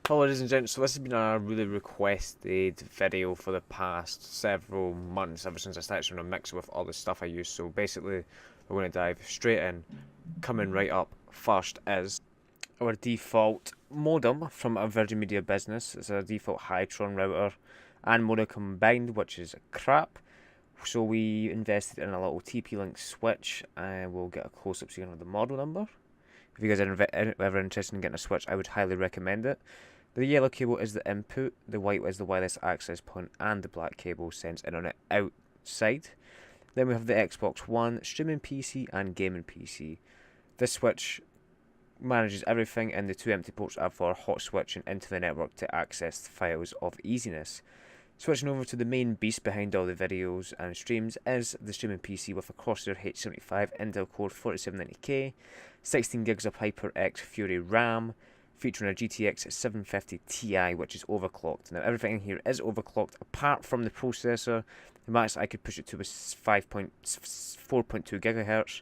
Hello ladies and gents, so this has been a really requested video for the past several months, ever since I started trying to mix with all the stuff I use. So basically, we're going to dive straight in. Coming right up first is our default modem from a Virgin Media business. It's a default Hytron router and modem combined, which is crap. So we invested in a little TP-Link switch, and we'll get a close-up so you can have the model number. If you guys are ever interested in getting a switch, I would highly recommend it. The yellow cable is the input, the white is the wireless access point, and the black cable sends internet outside. Then we have the Xbox One, streaming PC, and gaming PC. This switch manages everything, and the two empty ports are for hot switching into the network to access files of easiness. Switching over to the main beast behind all the videos and streams is the streaming PC with a Corsair H75 Intel Core 4790K, 16 gigs of HyperX Fury RAM, featuring a GTX 750 Ti, which is overclocked. Now everything in here is overclocked apart from the processor. The max I could push it to was 4.2 gigahertz.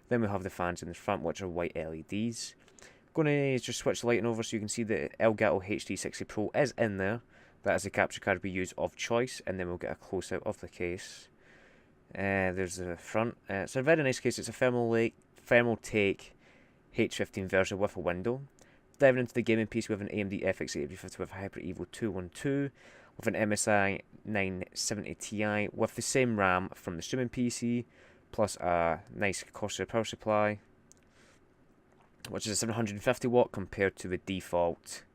Then we have the fans in the front, which are white LEDs. Going to just switch the lighting over so you can see the Elgato HD60 Pro is in there. That is the capture card we use of choice, and then we'll get a close out of the case. There's the front. It's a very nice case. It's a Thermaltake H15 version with a window. Diving into the gaming PC with an AMD FX 8350 with a Hyper Evo 212, with an MSI 970 Ti, with the same RAM from the streaming PC, plus a nice Corsair power supply, which is a 750 watt compared to the default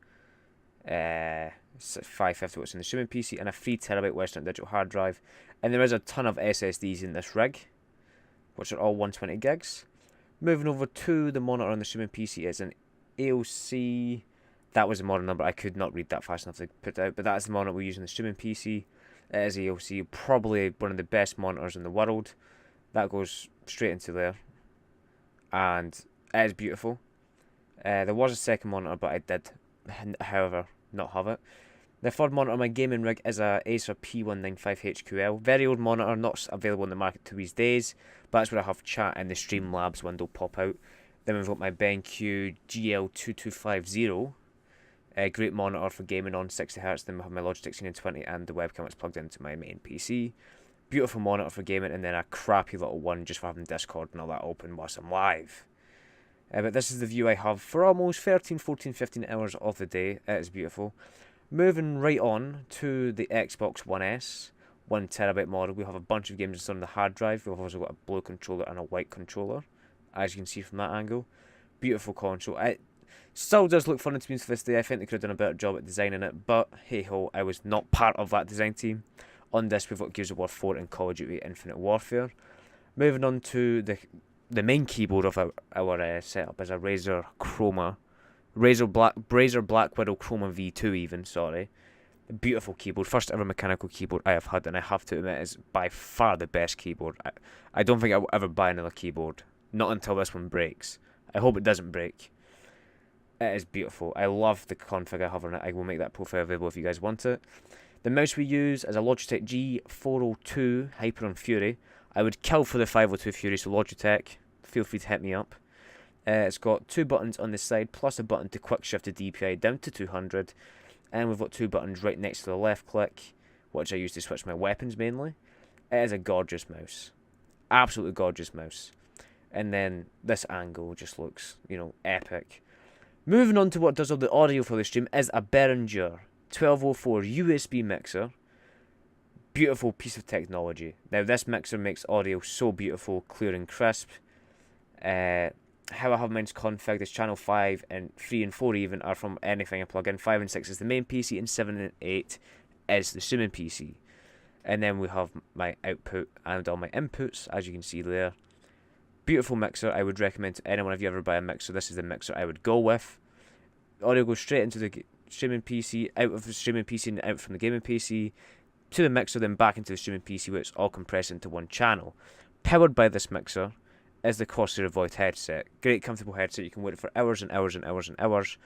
550 watts in the streaming PC, and a 3TB Western Digital hard drive. And there is a ton of SSDs in this rig, which are all 120 gigs. Moving over to the monitor on the streaming PC is an AOC. That was a model number. I could not read that fast enough to put it out, but that's the monitor we use in the streaming PC. It is AOC, probably one of the best monitors in the world. That goes straight into there, and it is beautiful. There was a second monitor, but I did, however, not have it. The third monitor on my gaming rig is a Acer P195HQL. Very old monitor, not available in the market to these days, but that's where I have chat and the Streamlabs window pop out. Then we've got my BenQ GL2250, a great monitor for gaming on 60Hz. Then we have my Logitech C920 and the webcam that's plugged into my main PC. Beautiful monitor for gaming, and then a crappy little one just for having Discord and all that open whilst I'm live. But this is the view I have for almost 13, 14, 15 hours of the day. It is beautiful. Moving right on to the Xbox One S, 1TB model. We have a bunch of games on the hard drive. We've also got a blue controller and a white controller, as you can see from that angle. Beautiful console. It still does look fun to me to this day. I think they could have done a better job at designing it, but hey ho, I was not part of that design team. On this, we've got Gears of War 4 and Call of Duty Infinite Warfare. Moving on to the main keyboard of our setup is a Razer Black Widow Chroma V2 even, sorry. A beautiful keyboard, first ever mechanical keyboard I have had, and I have to admit is by far the best keyboard. I don't think I will ever buy another keyboard, not until this one breaks. I hope it doesn't break. It is beautiful. I love the config I have on it. I will make that profile available if you guys want it. The mouse we use is a Logitech G402 Hyper Fury. I would kill for the 502 Fury, so Logitech, feel free to hit me up. It's got two buttons on the side, plus a button to quick shift the DPI down to 200. And we've got two buttons right next to the left click, which I use to switch my weapons mainly. It is a gorgeous mouse. Absolutely gorgeous mouse. And then this angle just looks, epic. Moving on to what does all the audio for the stream is a Behringer 1204 USB mixer. Beautiful piece of technology. Now this mixer makes audio so beautiful, clear and crisp. How I have mine's configured is channel 5 and 3 and 4 even are from anything I plug in. 5 and 6 is the main PC, and 7 and 8 is the streaming PC. And then we have my output and all my inputs, as you can see there. Beautiful mixer. I would recommend to anyone, if you ever buy a mixer, this is the mixer I would go with. Audio goes straight into the streaming PC, out of the streaming PC and out from the gaming PC, to the mixer, then back into the streaming PC, where it's all compressed into one channel. Powered by this mixer is the Corsair Void headset. Great comfortable headset. You can wear it for hours and hours and hours and hours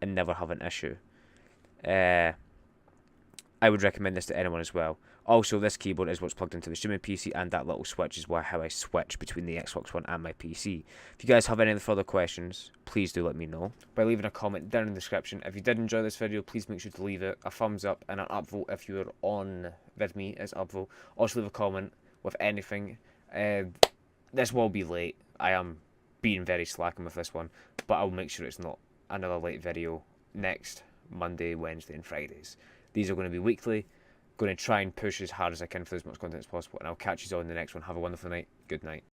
and never have an issue. I would recommend this to anyone as well. Also, this keyboard is what's plugged into the streaming PC, and that little switch is how I switch between the Xbox One and my PC. If you guys have any further questions, please do let me know by leaving a comment down in the description. If you did enjoy this video, please make sure to leave it a thumbs up and an upvote if you're on VidMe as upvote. Also leave a comment with anything. This will be late. I am being very slacking with this one, but I'll make sure it's not another late video next Monday, Wednesday and Fridays. These are going to be weekly. Going to try and push as hard as I can for as much content as possible, and I'll catch you all in the next one. Have a wonderful night. Good night.